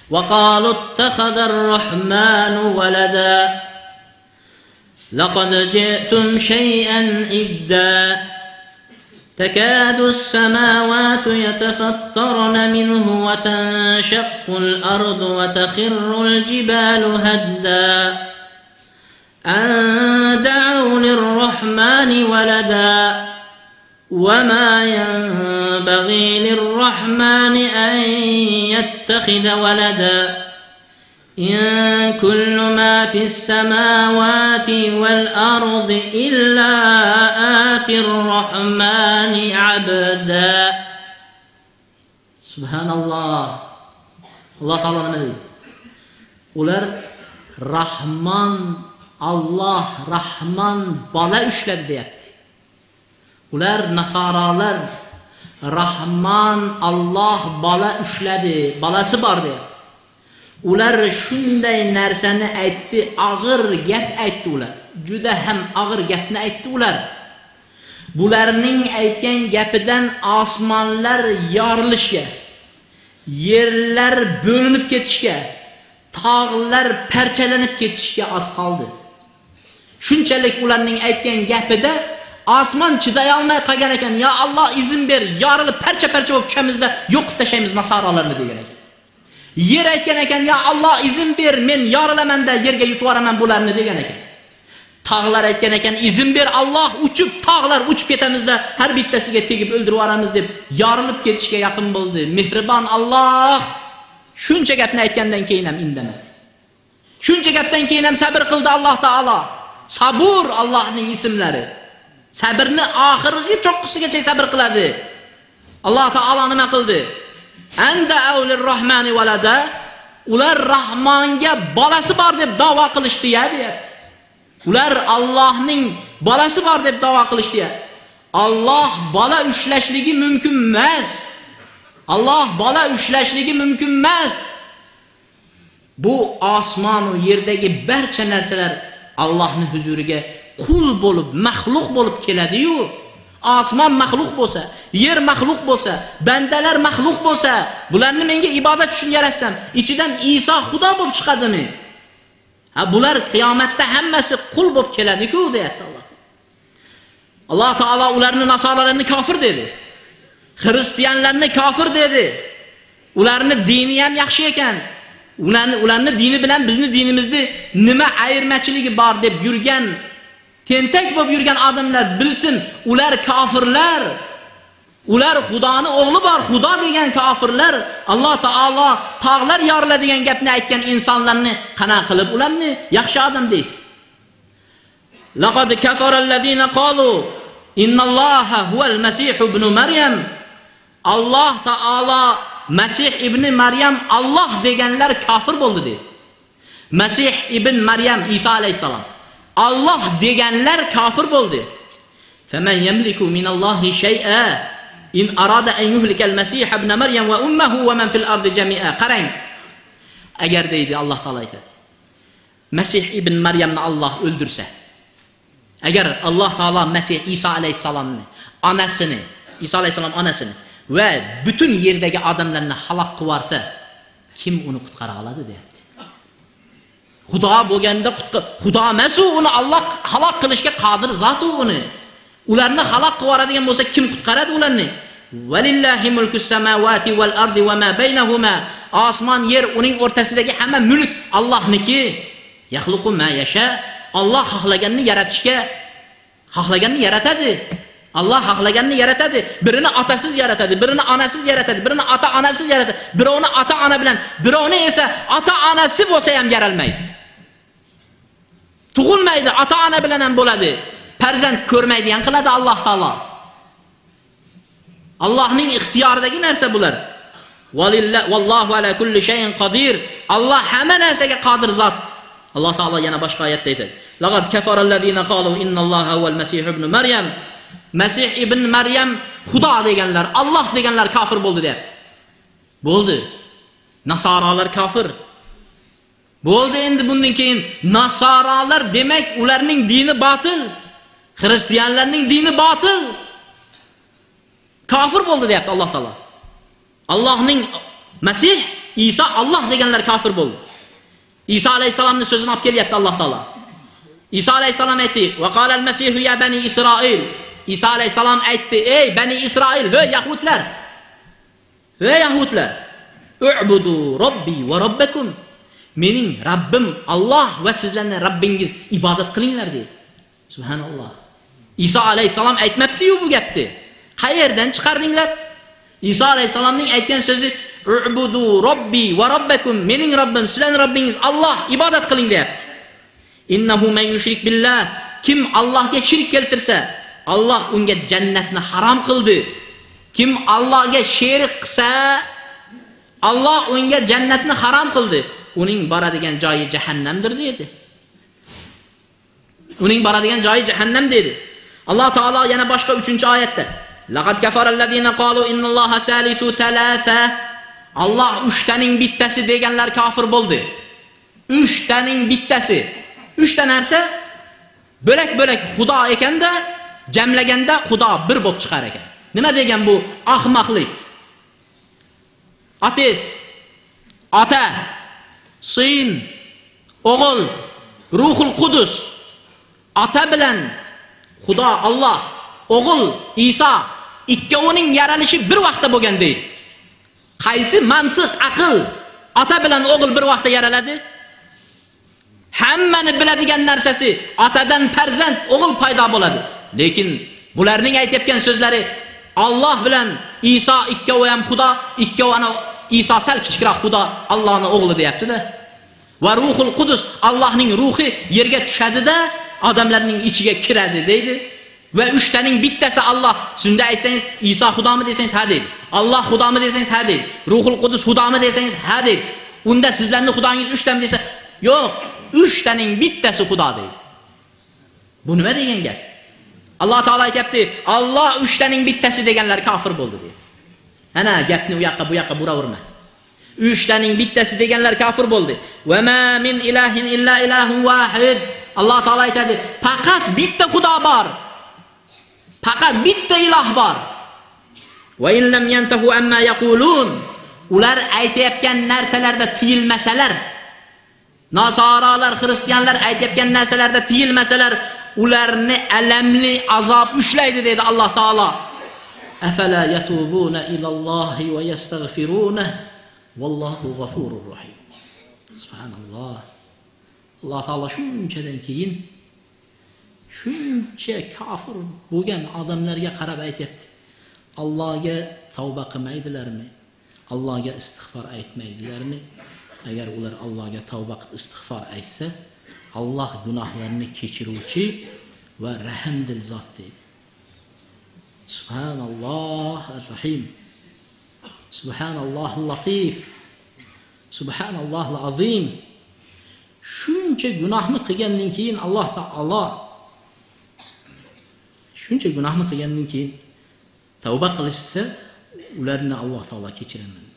وقالوا اتخذ الرحمن ولدا لقد جئتم شيئا إدا تكاد السماوات يتفطرن منه وتنشق الأرض وتخر الجبال هدا أن دعوا للرحمن ولدا وما ينبغي للرحمن أن يتخذ ولدا إن كل ما في السماوات والأرض إلا آتي الرحمن عبدا. Subhanallah. Allah Taala nima deydi? Ular Rahman, Allah Rahman bola ushladi deyapti. Ular nasoralar Rahman Allah bola ushladi, bolasi bor deyapti. Ular shunday narsani aytdi, og'ir gap aytdi ular. Juda ham og'ir gapni aytdi ular. Bularning aytgan gapidan osmonlar yorilishga, yerlar bo'linib ketishga, tog'lar parchalanib ketishga oz qoldi. Shunchalik ularning aytgan gapida osmon chiday olmay qolgan ekan. Ya Alloh izn ber, yorilib parcha-parcha bo'lib tushamizda yo'qib tashlaymiz nasoralarni degan ekan. Yer aytgan ekan, ya Alloh izn ber, men yorilamanda yerga yutib yuboraman bularni degan ekan. Tog'lar aytgan ekan, izn ber Alloh, uchib tog'lar uchib ketamizda har bittasiga tegib o'ldirib yuboramiz deb yorilib ketishga yaqin bo'ldi. Mehribon Alloh shuncha gapni aytgandan keyin ham indamadi. Shuncha gapdan keyin ham sabr qildi Alloh taolo. Sabur Allohning ismlari. Sabrni oxirgi cho'qqisigacha sabr qiladi. Alloh taolo nima qildi? Anda avlir rahmani valada, ular Rahmonga bolasi bor deb da'vo qilishdi deyapti. Ular Allohning bolasi bor deb da'vo qilishdi. Alloh bola ushlashligi mumkin emas. Alloh bola ushlashligi mumkin emas. Bu osmon va yerdagi barcha narsalar Allohning huzuriga qul bo'lib, maxluq bo'lib keladi-yu. Osmon maxluq bo'lsa, yer maxluq bo'lsa, bandalar maxluq bo'lsa, bularni menga ibodat uchun yaratsam, ichidan Iso Xudo bo'lib chiqadimi? Bular qiyomatda hammasi qul bo'lib keladi-ku deyapti Alloh. Alloh taolo ularni nasoralarni kofir dedi. Xristianlarni kofir dedi. Ularni dini ham yaxshi ekan. Ularni dini bilan bizni dinimizni nima ayirmachiligi bor deb yurgan, tentak bo'lib yurgan odamlar bilsin, ular kofirlar. Ular Xudoni o'g'li bor, Xudo degan kofirlar. Alloh taolo tog'lar yoriladigan gapni aytgan insonlarni qana qilib ularni yaxshi odam deysiz. Laqad kafara allazina qalu innalloha huval masih ibn Maryam. Alloh taolo Masih ibn Maryam Alloh deganlar kofir bo'ldi dedi. Masih ibn Maryam Isa alayhisalom Alloh deganlar kofir bo'ldi. Faman yamliku minallohi shay'a in arada an yuhlika al-masih ibn Maryam wa ummuhu wa man fil ardi jami'a. Qarang. Agar deydi Alloh taolo aytadi. Masih ibn Maryamni Alloh o'ldirsa, agar Alloh taolo Masih Isa alayhisalomni, onasini, Isa alayhisalom onasini va butun yerdagi odamlarni halok qilib yuborsa, kim uni qutqara oladi deyapti. Xudo bo'lganda Xudo emas u, uni Alloh halok qilishga qodir zot u uni. Ularni halok qilib yuboradigan bo'lsa kim qutqaradi ularni? Valillahi mulkus samawati wal ardi wa ma baynahuma. Osmon, yer, uning o'rtasidagi hamma mulk Allohniki. Yaxluqu ma yasha. Alloh xohlaganini yaratishga xohlaganini yaratadi. Alloh xohlaganini yaratadi. Birini otasiz yaratadi, birini onasiz yaratadi, birini ota-onasiz yaratadi. Birovni ota-ona bilan, birovni esa ota-onasi bo'lsa ham yaralmaydi. Tug'ilmaydi, ota-ona bilan ham bo'ladi. Farzand ko'rmaydigan qiladi Alloh taolo. Allohning ixtiyoridagi narsa bular. Vallohu ala kulli shay'in qodir. Alloh hamma narsaga qodir zot. Alloh taolo yana boshqa oyatda aytadi. Laqad kafara allazina qalu innalloha huval masih ibn Maryam. Masih ibn Maryam Xudo deganlar, Alloh deganlar kofir bo'ldi deyapti. Bo'ldi. Nasoralar kofir. Bo'ldi, endi bundan keyin nasoralar demak ularning dini botil. Xristianlarning dini botil. Kofir bo'ldi deyapti Alloh taolo. Allohning Masih İsa Allah deganlar kafir bo'ldi. İsa alayhisalomning so'zini olib kelyapti Alloh taolo. İsa alayhisalom aytdi: "Va qalal masihu ya bani Isroil." İsa alayhisalom aytdi: "Ey bani Isroil, ey yahudlar. Ey yahudlar, u'budu robbi va robbakum." Mening Rabbim Allah va sizlarning Rabbingiz ibodat qilinglar dedi. Subhanalloh. İsa alayhisalom aytmabdi-yu bu gapni. Qayerdan chiqardinglar? İsa alayhisalomning aytgan so'zi u'budu robbi va robbakum. Mening Rabbim, sizlarning Rabbingiz Allah ibodat qiling deyapti. Innahu man yushrik billah, kim Allohga shirk keltirsa, Allah unga jannatni harom qildi. Kim Allohga shirk qilsa, Allah unga jannatni harom qildi. Uning boradigan joyi jahannamdir dedi. Uning boradigan joyi jahannam dedi. Alloh taolo yana boshqa 3-oyatda laqad kafarallazina qalu innalloha salisu salasa. Allah 3taning bittasi deganlar kafir bo'ldi. 3taning bittasi. 3ta narsa bo'lak-bo'lak Xudo ekanda, jamlaganda Xudo bir bo'lib chiqar ekan. Nima degan bu ahmoqlik? Ateis, ota, sin, o'g'il, ruhul qudus. Ota bilan Xudo Alloh, o'g'il Iso ikkovining yaralishi bir vaqtda bo'lgan deydi. Qaysi mantiq, aql ota bilan o'g'il bir vaqtda yaraladi? Hammani biladigan narsasi otadan farzand, o'g'il paydo bo'ladi. Lekin bularning aytayotgan so'zlari Alloh bilan Iso ikkovi ham Xudo, ikkovini Iso sal kichikroq Xudo, Allohning o'g'li deyapti-da. Va ruhul qudus, Allohning ruhi yerga tushadi-da, odamlarning ichiga kiradi deydi. Va 3taning bittasi Allah. Shunda aytsangiz Iso Xudomi desangiz ha deydi. Alloh Xudomi desangiz ha deydi. Ruhul qudus Xudomi desangiz ha deydi. Unda sizlarning Xudongiz 3tami desa, yo'q, 3taning bittasi Xudo deydi. Bu nima degan gap? Alloh taolo aytibdi, Alloh 3taning bittasi deganlar kafir bo'ldi deydi. Ana gapni u yoqqa bu yoqqa buraverma. 3taning bittasi deganlar kafir bo'ldi. Va ma min ilahin illa ilahun vahid. Alloh taolo aytadi, faqat bitta Xudo bor. Faqat bitta iloh bor. Va in lam yantahu amma yaqulun. Ular aytayotgan narsalarda tiyilmasalar, Nasoralar, xristianlar aytayotgan narsalarda tiyilmasalar, ularni alamli azob ushlaydi dedi Alloh taolo. Afala yatubuna ilallohi va yastaghfiruna vallohu g'afurur rahim. Subhanalloh. Alloh taolo shunchadan keyin shuncha kafir bo'lgan odamlarga qarab aytibdi. Allohga tavba qilmaydilarmi? Allohga istig'for aytmaydilarmi? Agar ular Allohga tavba qilib istig'for aytsa, Alloh gunohlarini kechiruvchi va rahmdil zot dedi. Subhanalloh ar-Rahim. Subhanalloh al-Latif. Subhanalloh al-Azim. Shuncha gunohni qilgandan keyin Alloh taolo shuncha gunohni qilgandan keyin tavba qilishsa, ularni Alloh taolo kechiraman.